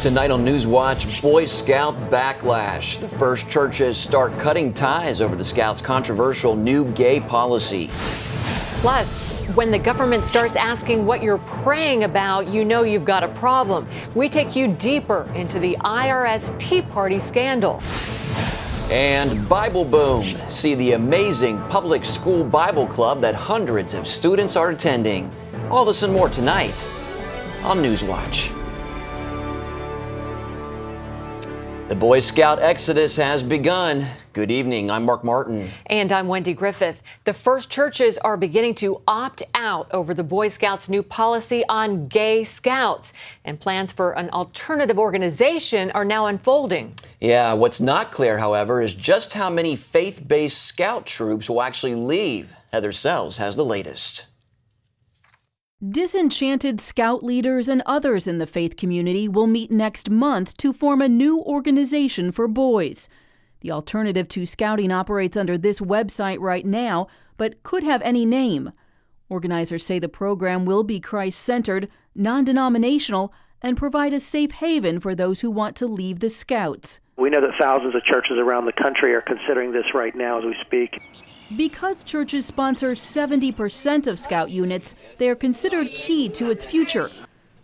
Tonight on NewsWatch, Boy Scout backlash. The first churches start cutting ties over the Scouts' controversial new gay policy. Plus, when the government starts asking what you're praying about, you know you've got a problem. We take you deeper into the IRS Tea Party scandal. And Bible boom. See the amazing public school Bible club that hundreds of students are attending. All this and more tonight on NewsWatch. The Boy Scout exodus has begun. Good evening. I'm Mark Martin. And I'm Wendy Griffith. The first churches are beginning to opt out over the Boy Scouts' new policy on gay scouts. And plans for an alternative organization are now unfolding. Yeah, what's not clear, however, is just how many faith-based scout troops will actually leave. Heather Sells has the latest. Disenchanted Scout leaders and others in the faith community will meet next month to form a new organization for boys. The alternative to Scouting operates under this website right now, but could have any name. Organizers say the program will be Christ-centered, non-denominational, and provide a safe haven for those who want to leave the Scouts. We know that thousands of churches around the country are considering this right now as we speak. Because churches sponsor 70% of Scout units, they are considered key to its future.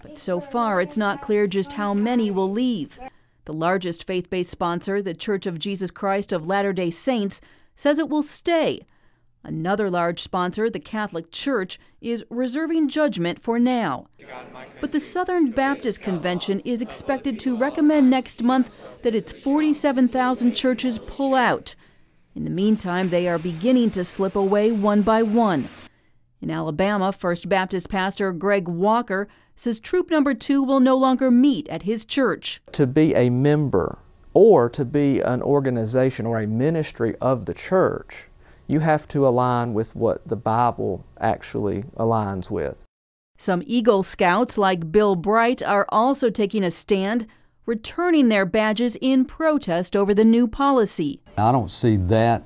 But so far, it's not clear just how many will leave. The largest faith-based sponsor, the Church of Jesus Christ of Latter-day Saints, says it will stay. Another large sponsor, the Catholic Church, is reserving judgment for now. But the Southern Baptist Convention is expected to recommend next month that its 47,000 churches pull out. In the meantime, they are beginning to slip away one by one. In Alabama, First Baptist pastor Greg Walker says Troop Number 2 will no longer meet at his church. To be a member or to be an organization or a ministry of the church, you have to align with what the Bible actually aligns with. Some Eagle Scouts like Bill Bright are also taking a stand, returning their badges in protest over the new policy. I don't see that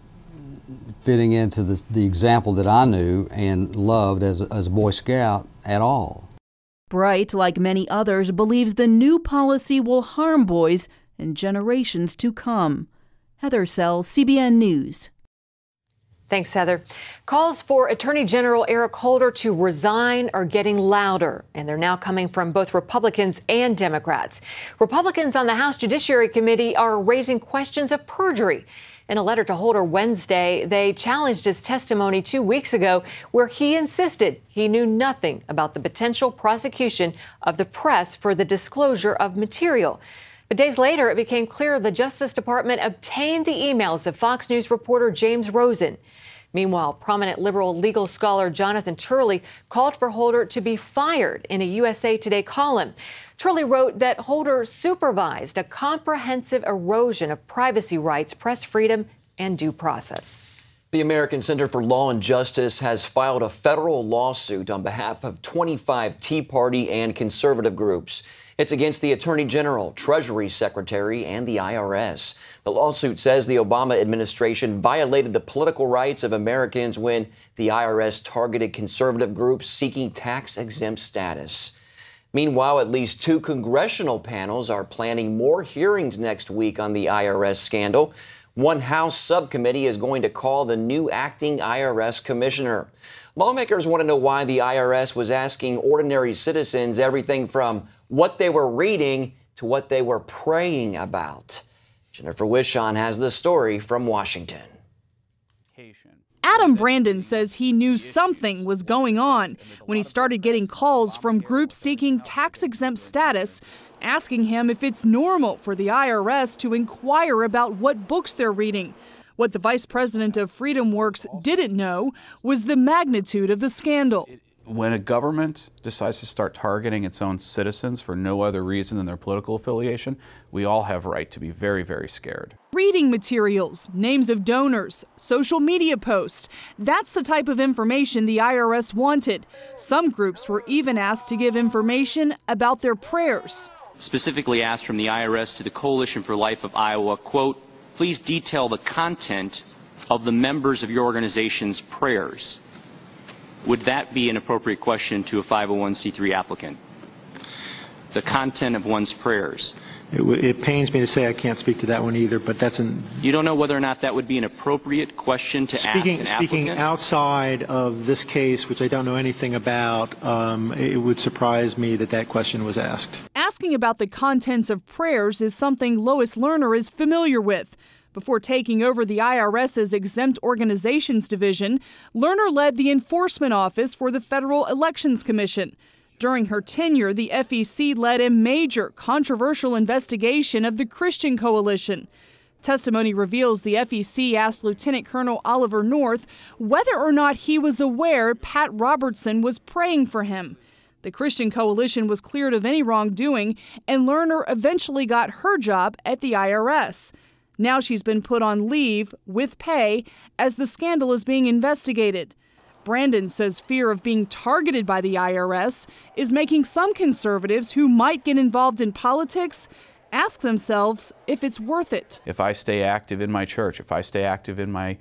fitting into the example that I knew and loved as a Boy Scout at all. Bright, like many others, believes the new policy will harm boys in generations to come. Heather Sells, CBN News. Thanks, Heather. Calls for Attorney General Eric Holder to resign are getting louder, and they're now coming from both Republicans and Democrats. Republicans on the House Judiciary Committee are raising questions of perjury. In a letter to Holder Wednesday, they challenged his testimony 2 weeks ago, where he insisted he knew nothing about the potential prosecution of the press for the disclosure of material. But days later, it became clear the Justice Department obtained the emails of Fox News reporter James Rosen. Meanwhile, prominent liberal legal scholar Jonathan Turley called for Holder to be fired in a USA Today column. Turley wrote that Holder supervised a comprehensive erosion of privacy rights, press freedom, and due process. The American Center for Law and Justice has filed a federal lawsuit on behalf of 25 Tea Party and conservative groups. It's against the Attorney General, Treasury Secretary, and the IRS. The lawsuit says the Obama administration violated the political rights of Americans when the IRS targeted conservative groups seeking tax-exempt status. Meanwhile, at least 2 congressional panels are planning more hearings next week on the IRS scandal. One House subcommittee is going to call the new acting IRS commissioner. Lawmakers want to know why the IRS was asking ordinary citizens everything from what they were reading to what they were praying about. Jennifer Wishon has the story from Washington. Adam Brandon says he knew something was going on when he started getting calls from groups seeking tax-exempt status, asking him if it's normal for the IRS to inquire about what books they're reading. What the vice president of FreedomWorks didn't know was the magnitude of the scandal. When a government decides to start targeting its own citizens for no other reason than their political affiliation, we all have a right to be very, very scared. Reading materials, names of donors, social media posts. That's the type of information the IRS wanted. Some groups were even asked to give information about their prayers. Specifically asked from the IRS to the Coalition for Life of Iowa, quote, please detail the content of the members of your organization's prayers. Would that be an appropriate question to a 501c3 applicant? the content of one's prayers. It pains me to say I can't speak to that one either, but that's an... You don't know whether or not that would be an appropriate question to ask an applicant? Speaking outside of this case, which I don't know anything about, it would surprise me that that question was asked. Asking about the contents of prayers is something Lois Lerner is familiar with. Before taking over the IRS's Exempt Organizations Division, Lerner led the Enforcement Office for the Federal Elections Commission. During her tenure, the FEC led a major controversial investigation of the Christian Coalition. Testimony reveals the FEC asked Lieutenant Colonel Oliver North whether or not he was aware Pat Robertson was praying for him. The Christian Coalition was cleared of any wrongdoing, and Lerner eventually got her job at the IRS. Now she's been put on leave with pay as the scandal is being investigated. Brandon says fear of being targeted by the IRS is making some conservatives who might get involved in politics ask themselves if it's worth it. If I stay active in my church, if I stay active in my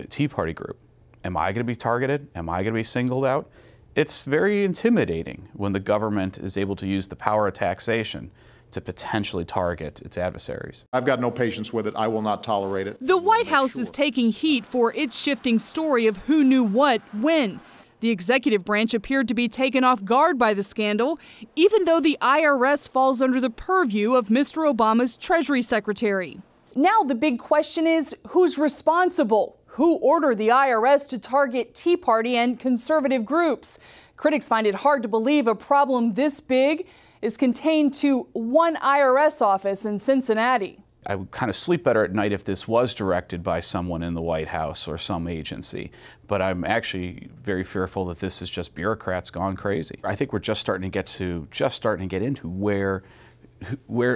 Tea Party group, am I going to be targeted? Am I going to be singled out? It's very intimidating when the government is able to use the power of taxation to potentially target its adversaries. I've got no patience with it. I will not tolerate it. The White House is taking heat for its shifting story of who knew what when. The executive branch appeared to be taken off guard by the scandal, even though the IRS falls under the purview of Mr. Obama's Treasury Secretary. Now the big question is, who's responsible? Who ordered the IRS to target Tea Party and conservative groups? Critics find it hard to believe a problem this big is contained to one IRS office in Cincinnati. I would kind of sleep better at night if this was directed by someone in the White House or some agency, but I'm actually very fearful that this is just bureaucrats gone crazy. I think we're just starting to get into where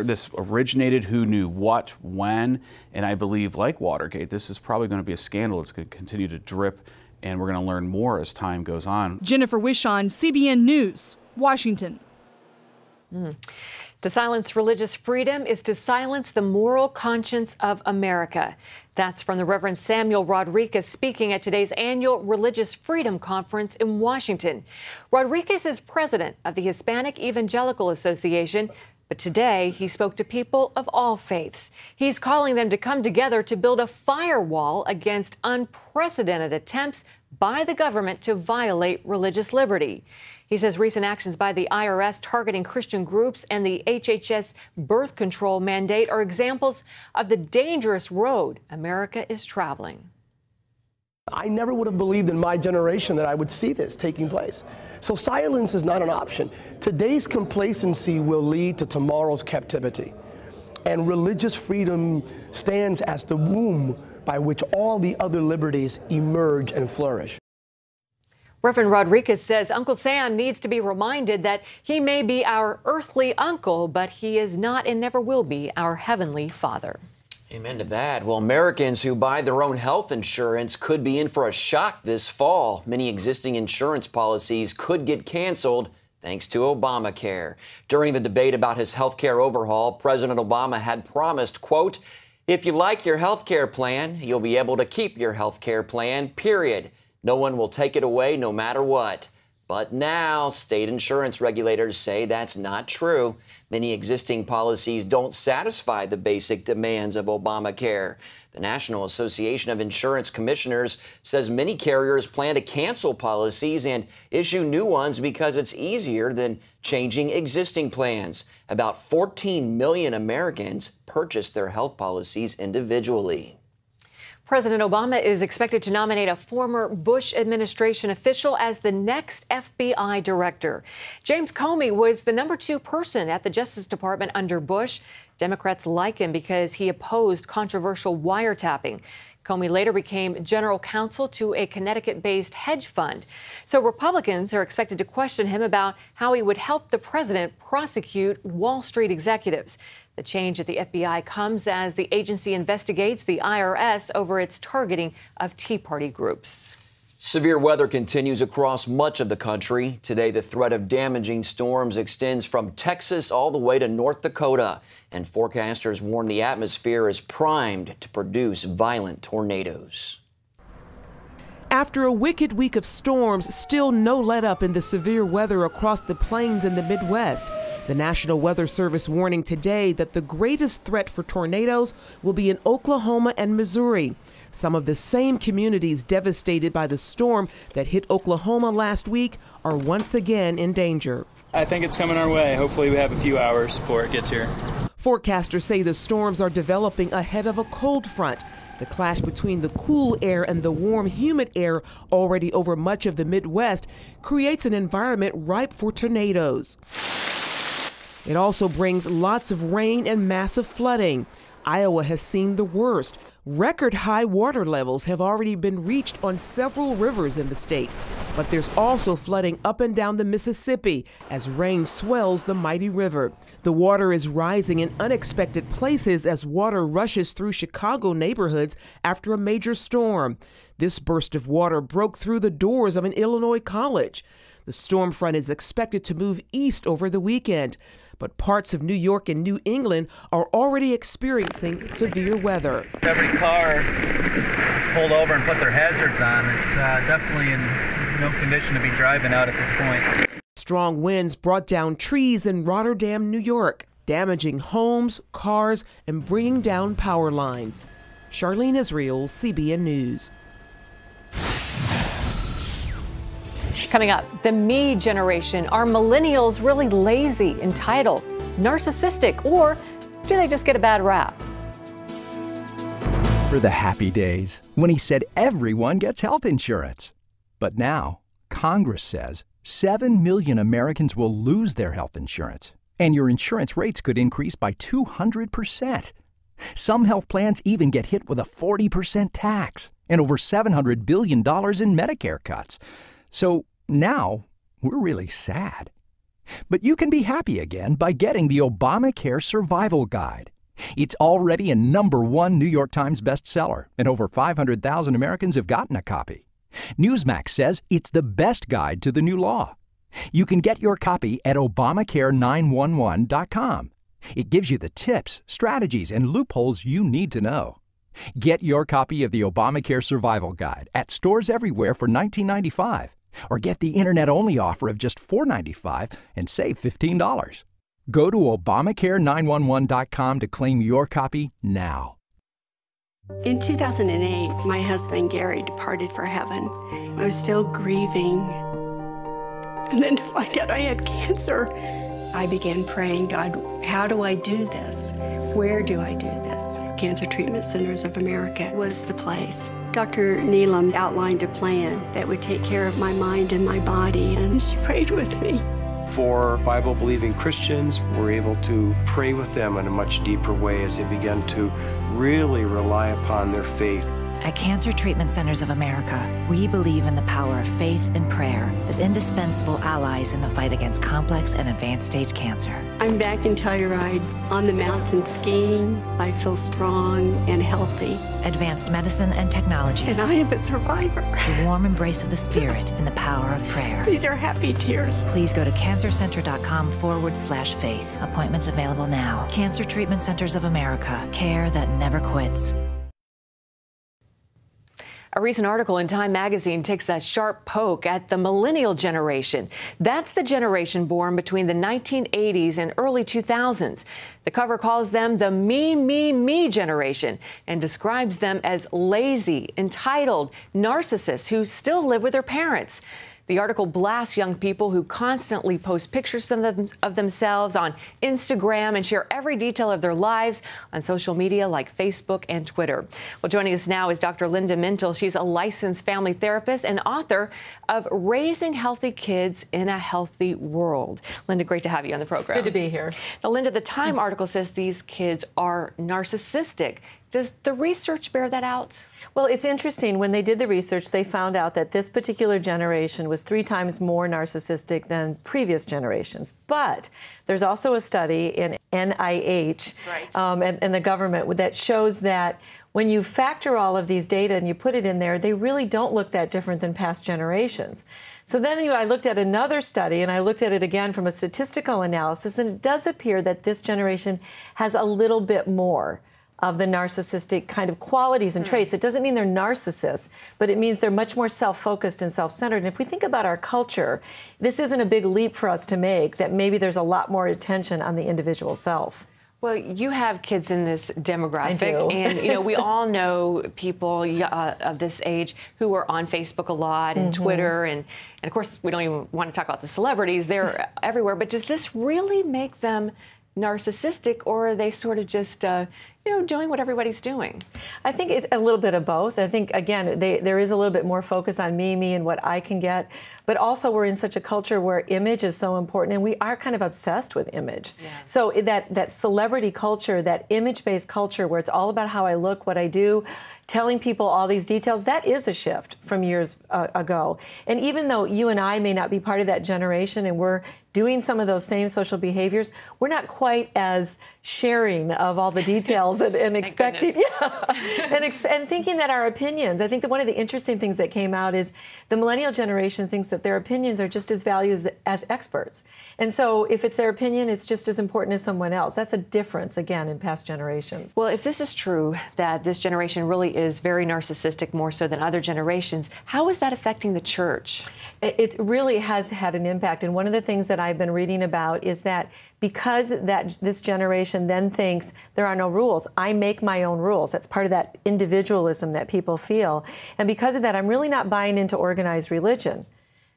this originated, who knew what, when, and I believe, like Watergate, this is probably going to be a scandal that's going to continue to drip, and we're going to learn more as time goes on. Jennifer Wishon, CBN News, Washington. To silence religious freedom is to silence the moral conscience of America. That's from the Reverend Samuel Rodriguez speaking at today's annual Religious Freedom Conference in Washington. Rodriguez is president of the Hispanic Evangelical Association, but today he spoke to people of all faiths. He's calling them to come together to build a firewall against unprecedented attempts by the government to violate religious liberty. He says recent actions by the IRS targeting Christian groups and the HHS birth control mandate are examples of the dangerous road America is traveling. I never would have believed in my generation that I would see this taking place. So silence is not an option. Today's complacency will lead to tomorrow's captivity. And religious freedom stands as the womb by which all the other liberties emerge and flourish. Reverend Rodriguez says Uncle Sam needs to be reminded that he may be our earthly uncle, but he is not and never will be our heavenly father. Amen to that. Well, Americans who buy their own health insurance could be in for a shock this fall. Many existing insurance policies could get canceled thanks to Obamacare. During the debate about his health care overhaul, President Obama had promised, quote, "If you like your health care plan, you'll be able to keep your health care plan, period. No one will take it away no matter what." But now state insurance regulators say that's not true. Many existing policies don't satisfy the basic demands of Obamacare. The National Association of Insurance Commissioners says many carriers plan to cancel policies and issue new ones because it's easier than changing existing plans. About 14 million Americans purchase their health policies individually. President Obama is expected to nominate a former Bush administration official as the next FBI director. James Comey was the #2 person at the Justice Department under Bush. Democrats like him because he opposed controversial wiretapping. Comey later became general counsel to a Connecticut-based hedge fund. So Republicans are expected to question him about how he would help the president prosecute Wall Street executives. The change at the FBI comes as the agency investigates the IRS over its targeting of Tea Party groups. Severe weather continues across much of the country. Today, the threat of damaging storms extends from Texas all the way to North Dakota, and forecasters warn the atmosphere is primed to produce violent tornadoes. After a wicked week of storms, still no let-up in the severe weather across the plains and the Midwest. The National Weather Service warning today that the greatest threat for tornadoes will be in Oklahoma and Missouri. Some of the same communities devastated by the storm that hit Oklahoma last week are once again in danger. I think it's coming our way. Hopefully we have a few hours before it gets here. Forecasters say the storms are developing ahead of a cold front. The clash between the cool air and the warm, humid air already over much of the Midwest creates an environment ripe for tornadoes. It also brings lots of rain and massive flooding. Iowa has seen the worst. Record high water levels have already been reached on several rivers in the state. But there's also flooding up and down the Mississippi as rain swells the mighty river. The water is rising in unexpected places as water rushes through Chicago neighborhoods after a major storm. This burst of water broke through the doors of an Illinois college. The storm front is expected to move east over the weekend, but parts of New York and New England are already experiencing severe weather. Every car pulled over and put their hazards on. It's definitely in no condition to be driving out at this point. Strong winds brought down trees in Rotterdam, New York, damaging homes, cars, and bringing down power lines. Charlene Israel, CBN News. Coming up, the me generation. Are millennials really lazy, entitled, narcissistic, or do they just get a bad rap? For the happy days when he said everyone gets health insurance. But now, Congress says 7 million Americans will lose their health insurance, and your insurance rates could increase by 200%. Some health plans even get hit with a 40% tax and over $700 billion in Medicare cuts. So now we're really sad. But you can be happy again by getting the Obamacare Survival Guide. It's already a #1 New York Times bestseller, and over 500,000 Americans have gotten a copy. Newsmax says it's the best guide to the new law. You can get your copy at Obamacare911.com. It gives you the tips, strategies, and loopholes you need to know. Get your copy of the Obamacare Survival Guide at stores everywhere for $19.95, or get the internet-only offer of just $4.95 and save $15. Go to Obamacare911.com to claim your copy now. In 2008, my husband Gary departed for heaven. I was still grieving. And then to find out I had cancer, I began praying, God, how do I do this? Where do I do this? Cancer Treatment Centers of America was the place. Dr. Neelam outlined a plan that would take care of my mind and my body, and she prayed with me. For Bible-believing Christians, we're able to pray with them in a much deeper way as they begin to really rely upon their faith. At Cancer Treatment Centers of America, we believe in the power of faith and prayer as indispensable allies in the fight against complex and advanced stage cancer. I'm back in Telluride on the mountain skiing. I feel strong and healthy. Advanced medicine and technology. And I am a survivor. The warm embrace of the spirit and the power of prayer. These are happy tears. Please go to cancercenter.com/faith. Appointments available now. Cancer Treatment Centers of America. Care that never quits. A recent article in Time magazine takes a sharp poke at the millennial generation. That's the generation born between the 1980s and early 2000s. The cover calls them the me generation and describes them as lazy, entitled, narcissists who still live with their parents. The article blasts young people who constantly post pictures of themselves on Instagram and share every detail of their lives on social media like Facebook and Twitter. Well, joining us now is Dr. Linda Mintle. She's a licensed family therapist and author of Raising Healthy Kids in a Healthy World. Linda, great to have you on the program. Good to be here. Now, Linda, the Time article says these kids are narcissistic. Does the research bear that out? Well, it's interesting. When they did the research, they found out that this particular generation was 3 times more narcissistic than previous generations. But there's also a study in NIH and the government that shows that when you factor all of these data and you put it in there, they really don't look that different than past generations. So then I looked at another study, and I looked at it again from a statistical analysis, and it does appear that this generation has a little bit more of the narcissistic kind of qualities and traits. It doesn't mean they're narcissists, but it means they're much more self-focused and self-centered. And if we think about our culture, this isn't a big leap for us to make, that maybe there's a lot more attention on the individual self. Well, you have kids in this demographic, I do. and we all know people of this age who are on Facebook a lot and Twitter, and of course we don't even want to talk about the celebrities; they're everywhere. But does this really make them narcissistic, or are they sort of just doing what everybody's doing? I think it's a little bit of both. I think, again, there is a little bit more focus on me, and what I can get. But also we're in such a culture where image is so important, and we are kind of obsessed with image. Yeah. So that celebrity culture, that image-based culture where it's all about how I look, what I do, telling people all these details, that is a shift from years ago. And even though you and I may not be part of that generation and we're doing some of those same social behaviors, we're not quite as sharing of all the details and expecting, and thinking that our opinions. I think that one of the interesting things that came out is the millennial generation thinks that their opinions are just as valued as experts. And so if it's their opinion, it's just as important as someone else. That's a difference, again, in past generations. Well, if this is true, that this generation really is very narcissistic, more so than other generations, how is that affecting the church? It really has had an impact. And one of the things that I've been reading about is that because this generation then thinks there are no rules, I make my own rules. That's part of that individualism that people feel. And because of that, I'm really not buying into organized religion.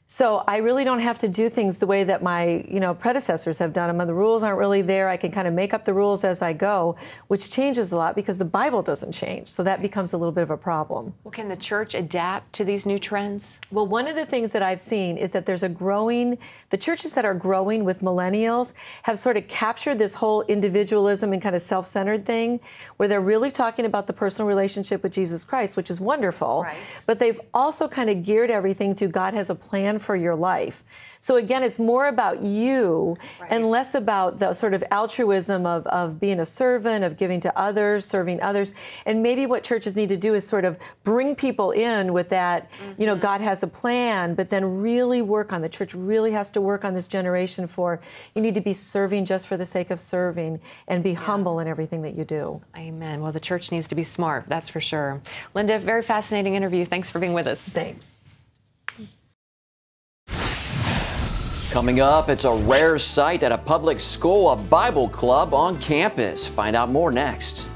So I really don't have to do things the way that my predecessors have done them. The rules aren't really there. I can kind of make up the rules as I go, which changes a lot because the Bible doesn't change. So that becomes a little bit of a problem. Well, can the church adapt to these new trends? Well, one of the things that I've seen is that there's the churches that are growing with millennials have sort of captured this whole individualism and kind of self-centered thing where they're really talking about the personal relationship with Jesus Christ, which is wonderful. Right. But they've also kind of geared everything to God has a plan for your life. So again, it's more about you and less about the sort of altruism of being a servant, of giving to others, serving others. And maybe what churches need to do is sort of bring people in with that, God has a plan, but then really work on, the church really has to work on this generation for, you need to be serving just for the sake of serving and be humble in everything that you do. Amen. Well, the church needs to be smart, that's for sure. Linda, very fascinating interview. Thanks for being with us. Thanks. Coming up, it's a rare sight at a public school, a Bible club on campus. Find out more next.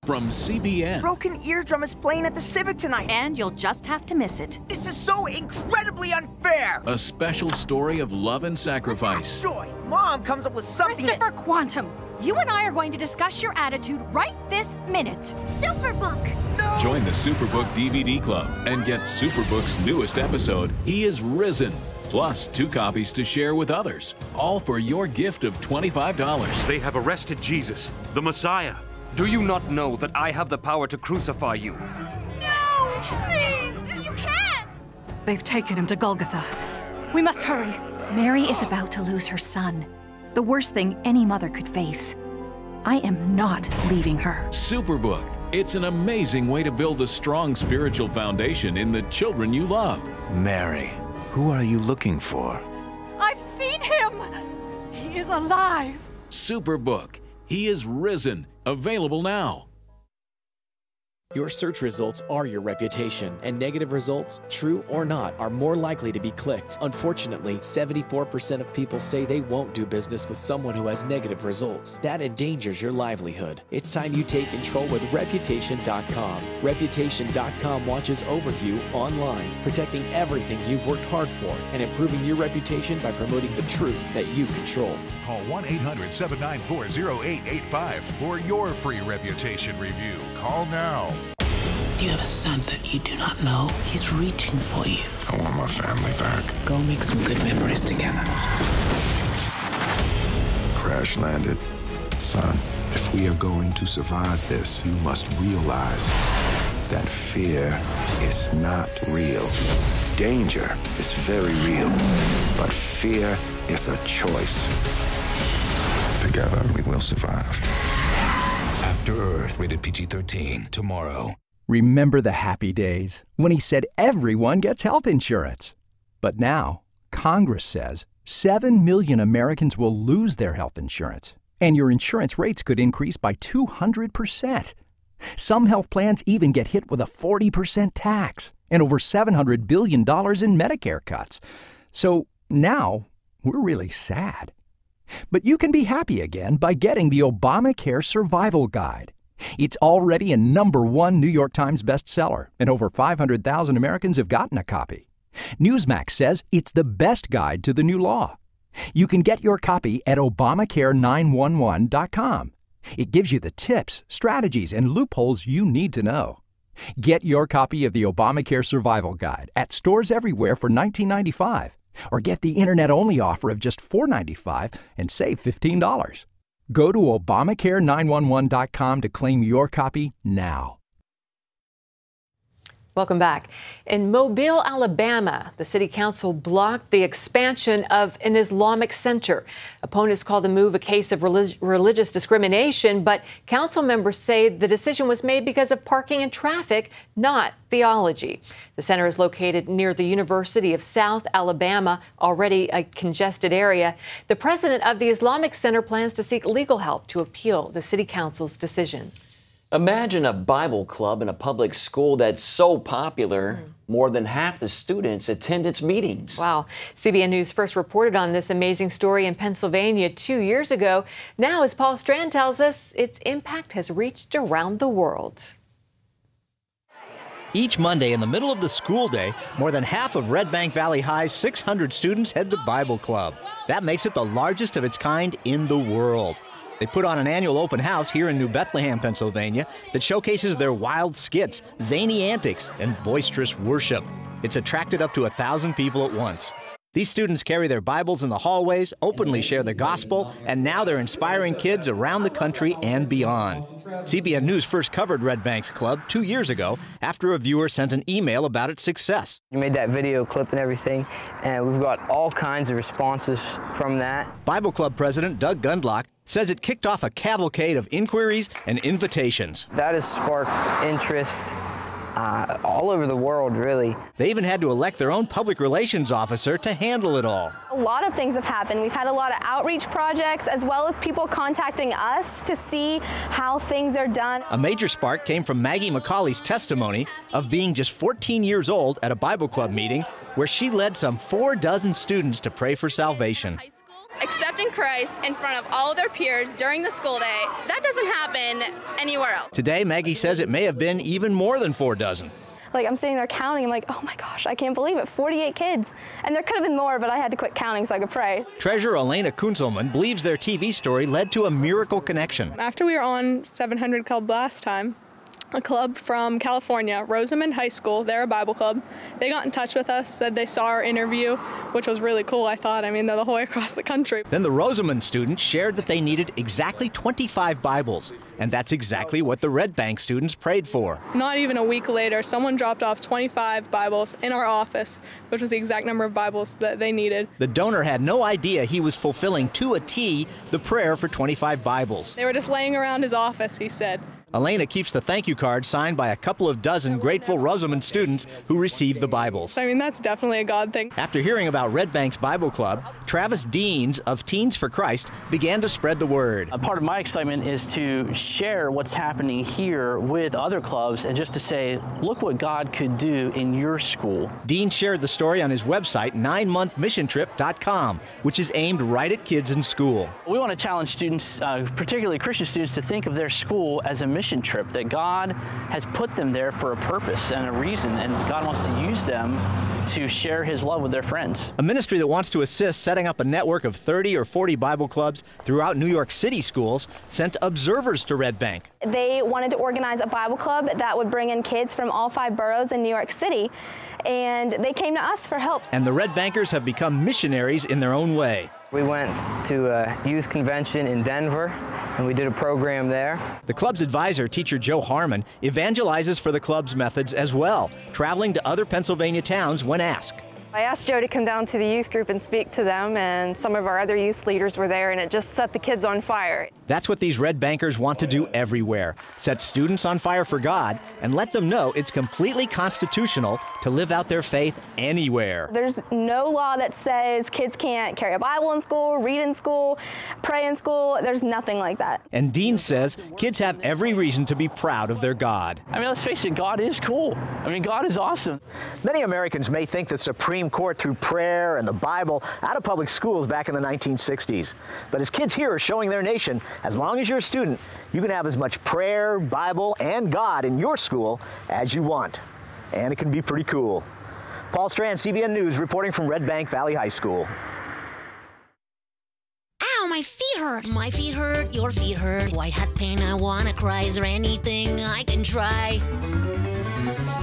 From CBN. Broken Eardrum is playing at the Civic tonight. And you'll just have to miss it. This is so incredibly unfair. A special story of love and sacrifice. Joy, Mom comes up with something. Christopher Quantum, you and I are going to discuss your attitude right this minute. Superbook. No. Join the Superbook DVD Club and get Superbook's newest episode, He is Risen. Plus 2 copies to share with others. All for your gift of $25. They have arrested Jesus, the Messiah. Do you not know that I have the power to crucify you? No! Please! You can't! They've taken him to Golgotha. We must hurry. Mary is about to lose her son. The worst thing any mother could face. I am not leaving her. Superbook. It's an amazing way to build a strong spiritual foundation in the children you love. Mary, who are you looking for? I've seen him! He is alive! Superbook. He is Risen. Available now. Your search results are your reputation, and negative results, true or not, are more likely to be clicked. Unfortunately, 74% of people say they won't do business with someone who has negative results. That endangers your livelihood. It's time you take control with Reputation.com. Reputation.com watches over you online, protecting everything you've worked hard for and improving your reputation by promoting the truth that you control. Call 1-800-794-0885 for your free reputation review. Call now. You have a son that you do not know. He's reaching for you. I want my family back. Go make some good memories together. Crash landed. Son, if we are going to survive this, you must realize that fear is not real. Danger is very real, but fear is a choice. Together, we will survive. After Earth, rated PG-13, tomorrow. Remember the happy days when he said everyone gets health insurance. But now, Congress says 7 million Americans will lose their health insurance. And your insurance rates could increase by 200%. Some health plans even get hit with a 40% tax and over $700 billion in Medicare cuts. So now we're really sad. But you can be happy again by getting the Obamacare Survival Guide. It's already a #1 New York Times bestseller, and over 500,000 Americans have gotten a copy. Newsmax says it's the best guide to the new law. You can get your copy at Obamacare911.com. It gives you the tips, strategies, and loopholes you need to know. Get your copy of the Obamacare Survival Guide at stores everywhere for $19.95, or get the internet-only offer of just $4.95 and save $15. Go to Obamacare911.com to claim your copy now. Welcome back. In Mobile, Alabama, the city council blocked the expansion of an Islamic center. Opponents call the move a case of religious discrimination, but council members say the decision was made because of parking and traffic, not theology. The center is located near the University of South Alabama, already a congested area. The president of the Islamic Center plans to seek legal help to appeal the city council's decision. Imagine a Bible club in a public school that's so popular, more than half the students attend its meetings. Wow. CBN News first reported on this amazing story in Pennsylvania 2 years ago. Now, as Paul Strand tells us, its impact has reached around the world. Each Monday in the middle of the school day, more than half of Red Bank Valley High's 600 students head to Bible Club. That makes it the largest of its kind in the world. They put on an annual open house here in New Bethlehem, Pennsylvania, that showcases their wild skits, zany antics, and boisterous worship. It's attracted up to 1,000 people at once. These students carry their Bibles in the hallways, openly share the gospel, and now they're inspiring kids around the country and beyond. CBN News first covered Red Bank's club 2 years ago after a viewer sent an email about its success. We made that video clip and everything, and we've got all kinds of responses from that. Bible Club President Doug Gundlach says it kicked off a cavalcade of inquiries and invitations. That has sparked interest all over the world, really. They even had to elect their own public relations officer to handle it all. A lot of things have happened. We've had a lot of outreach projects, as well as people contacting us to see how things are done. A major spark came from Maggie McCauley's testimony of being just 14 years old at a Bible Club meeting where she led some 4 dozen students to pray for salvation. Accepting Christ in front of all their peers during the school day, that doesn't happen anywhere else. Today, Maggie says it may have been even more than 4 dozen. Like, I'm sitting there counting, I'm like, oh my gosh, I can't believe it, 48 kids. And there could have been more, but I had to quit counting so I could pray. Treasurer Elena Kunzelman believes their TV story led to a miracle connection. After we were on 700 Club last time, a club from California, Rosamond High School, they're a Bible club. They got in touch with us, said they saw our interview, which was really cool, I thought. I mean, they're the whole way across the country. Then the Rosamond students shared that they needed exactly 25 Bibles, and that's exactly what the Red Bank students prayed for. Not even a week later, someone dropped off 25 Bibles in our office, which was the exact number of Bibles that they needed. The donor had no idea he was fulfilling to a T the prayer for 25 Bibles. They were just laying around his office, he said. Elena keeps the thank you card signed by a couple of dozen grateful Rosamond students who received the Bibles. So, I mean, that's definitely a God thing. After hearing about Red Bank's Bible Club, Travis Deans of Teens for Christ began to spread the word. A part of my excitement is to share what's happening here with other clubs and just to say, look what God could do in your school. Dean shared the story on his website, 9monthmissiontrip.com, which is aimed right at kids in school. We want to challenge students, particularly Christian students, to think of their school as a mission trip, that God has put them there for a purpose and a reason, and God wants to use them to share his love with their friends. A ministry that wants to assist setting up a network of 30 or 40 Bible clubs throughout New York City schools sent observers to Red Bank. They wanted to organize a Bible club that would bring in kids from all 5 boroughs in New York City, and they came to us for help. And the Red Bankers have become missionaries in their own way. We went to a youth convention in Denver, and we did a program there. The club's advisor, teacher Joe Harmon, evangelizes for the club's methods as well, traveling to other Pennsylvania towns when asked. I asked Joe to come down to the youth group and speak to them, and some of our other youth leaders were there, and it just set the kids on fire. That's what these red bankers want to do everywhere. Set students on fire for God and let them know it's completely constitutional to live out their faith anywhere. There's no law that says kids can't carry a Bible in school, read in school, pray in school. There's nothing like that. And Dean says kids have every reason to be proud of their God. I mean, let's face it, God is cool. I mean, God is awesome. Many Americans may think the Supreme Court threw prayer and the Bible out of public schools back in the 1960s. But as kids here are showing their nation, as long as you're a student, you can have as much prayer, Bible, and God in your school as you want. And it can be pretty cool. Paul Strand, CBN News, reporting from Red Bank Valley High School. Ow, my feet hurt. My feet hurt, your feet hurt. White hot pain, I wanna cry. Is there anything I can try?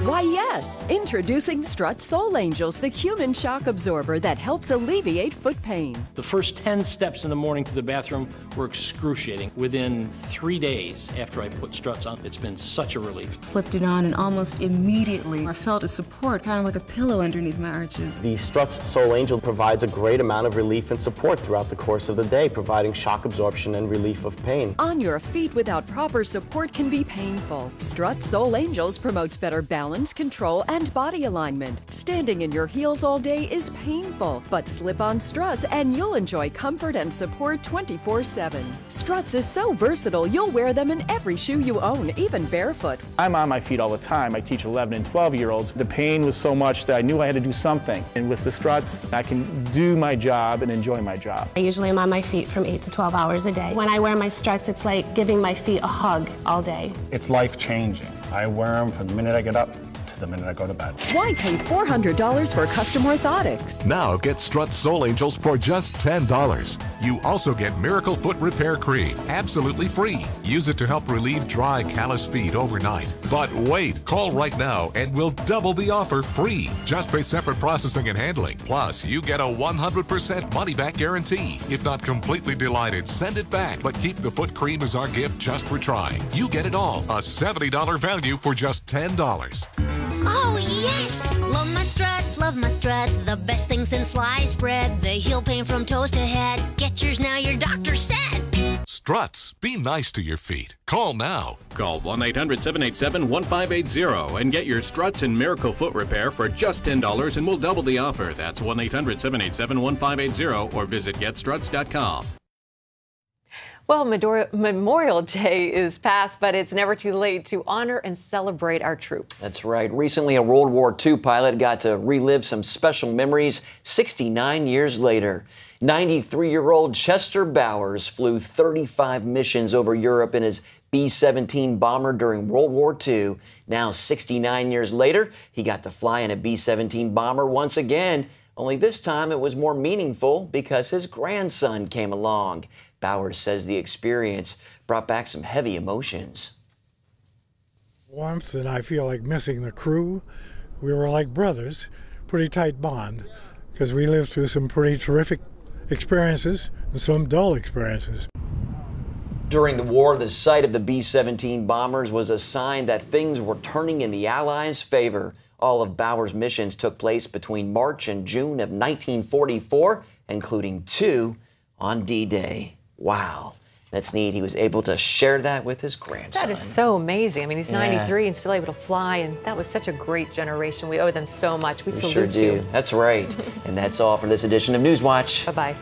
Why, yes. Introducing Strut Soul Angels, the human shock absorber that helps alleviate foot pain. The first 10 steps in the morning to the bathroom were excruciating. Within 3 days after I put Struts on, it's been such a relief. Slipped it on and almost immediately I felt a support, kind of like a pillow underneath my arches. The Struts Soul Angel provides a great amount of relief and support throughout the course of the day, providing shock absorption and relief of pain. On your feet without proper support can be painful. Strut Soul Angels promotes better balance, control, and body alignment. Standing in your heels all day is painful, but slip on Struts and you'll enjoy comfort and support 24/7. Struts is so versatile, you'll wear them in every shoe you own, even barefoot. I'm on my feet all the time. I teach 11 and 12-year-olds. The pain was so much that I knew I had to do something. And with the Struts, I can do my job and enjoy my job. I usually am on my feet from 8 to 12 hours a day. When I wear my Struts, it's like giving my feet a hug all day. It's life-changing. I wear them from the minute I get up to the minute I go to bed. Why pay $400 for custom orthotics? Now get Strut Soul Angels for just $10. You also get Miracle Foot Repair Cream, absolutely free. Use it to help relieve dry, calloused feet overnight. But wait, call right now and we'll double the offer free. Just pay separate processing and handling. Plus, you get a 100% money-back guarantee. If not completely delighted, send it back. But keep the foot cream as our gift just for trying. You get it all. A $70 value for just $10. Oh, yes! Love my Struts, love my Struts. The best thing since sliced bread. They heal pain from toes to head. Get yours now, your doctor said. Struts, be nice to your feet. Call now. Call 1-800-787-1580 and get your Struts and Miracle Foot Repair for just $10 and we'll double the offer. That's 1-800-787-1580 or visit getstruts.com. Well, Memorial Day is past, but it's never too late to honor and celebrate our troops. That's right. Recently, a World War II pilot got to relive some special memories 69 years later. 93-year-old Chester Bowers flew 35 missions over Europe in his B-17 bomber during World War II. Now, 69 years later, he got to fly in a B-17 bomber once again. Only this time it was more meaningful because his grandson came along. Bowers says the experience brought back some heavy emotions. Warmth, and I feel like missing the crew. We were like brothers, pretty tight bond, because we lived through some pretty terrific experiences and some dull experiences. During the war, the sight of the B-17 bombers was a sign that things were turning in the Allies' favor. All of Bowers' missions took place between March and June of 1944, including 2 on D-Day. Wow. That's neat. He was able to share that with his grandson. That is so amazing. I mean, he's 93 and still able to fly, and that was such a great generation. We owe them so much. We salute sure do. you. That's right. And that's all for this edition of Newswatch. Bye-bye.